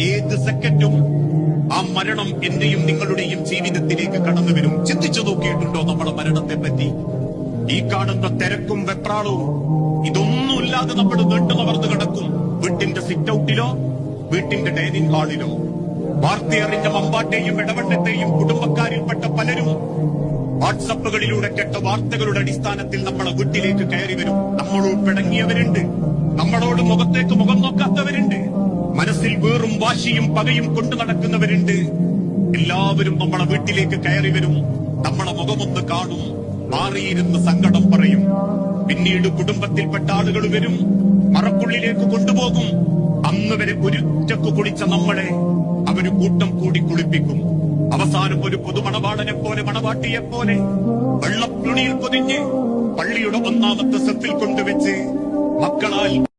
ഏത് സെക്കൻഡും ആ മരണം എന്റെയും നിങ്ങളുടെയും ജീവിതത്തിലേക്ക് കടന്നു വരും. ചിന്തിച്ചു നോക്കിയിട്ടുണ്ടോ നമ്മളെ മരണത്തെ പറ്റി? ഈ കാണുന്ന തിരക്കും വെപ്രാളവും ഇതൊന്നുമില്ലാതെ നമ്മൾ നീണ്ടു നവർന്നു കിടക്കും. വീട്ടിന്റെ സിറ്റ് ഔട്ടിലോ വീട്ടിന്റെ ഡൈനിങ് ഹാളിലോ. വാർത്തയറിഞ്ഞ മമ്പാട്ടെയും ഇടവണ്ണത്തെയും കുടുംബക്കാരിൽപ്പെട്ട പലരും വാട്സപ്പുകളിലൂടെ കേട്ട വാർത്തകളുടെ അടിസ്ഥാനത്തിൽ നമ്മളെ വീട്ടിലേക്ക് കയറി വരും. നമ്മളോട് പിണങ്ങിയവരുണ്ട്, നമ്മളോട് മുഖത്തേക്ക് മുഖം നോക്കാത്തവരുണ്ട്, മനസ്സിൽ വീറും വാശിയും പകയും കൊണ്ടു നടക്കുന്നവരുണ്ട്. എല്ലാവരും നമ്മളെ വീട്ടിലേക്ക് കയറി വരും. നമ്മളെ മുഖമൊന്ന് കാണും, മാറിയിരുന്ന് സങ്കടം പറയും. പിന്നീട് കുടുംബത്തിൽപ്പെട്ട ആളുകൾ വരും, മറക്കുള്ളിലേക്ക് കൊണ്ടുപോകും. അന്ന് വരെ ഒരുറ്റക്ക് കുളിച്ച നമ്മളെ അവര് കൂട്ടം കൂടി കുളിപ്പിക്കും. അവസാനം ഒരു പുതുമണവാളനെ പോലെ മണവാട്ടിയെ പോലെ വെള്ളത്തുണിയിൽ പൊതിഞ്ഞ് പള്ളിയുടെ ഒന്നാമത്തെ സെഫിൽ കൊണ്ടുവച്ച് മക്കളാൽ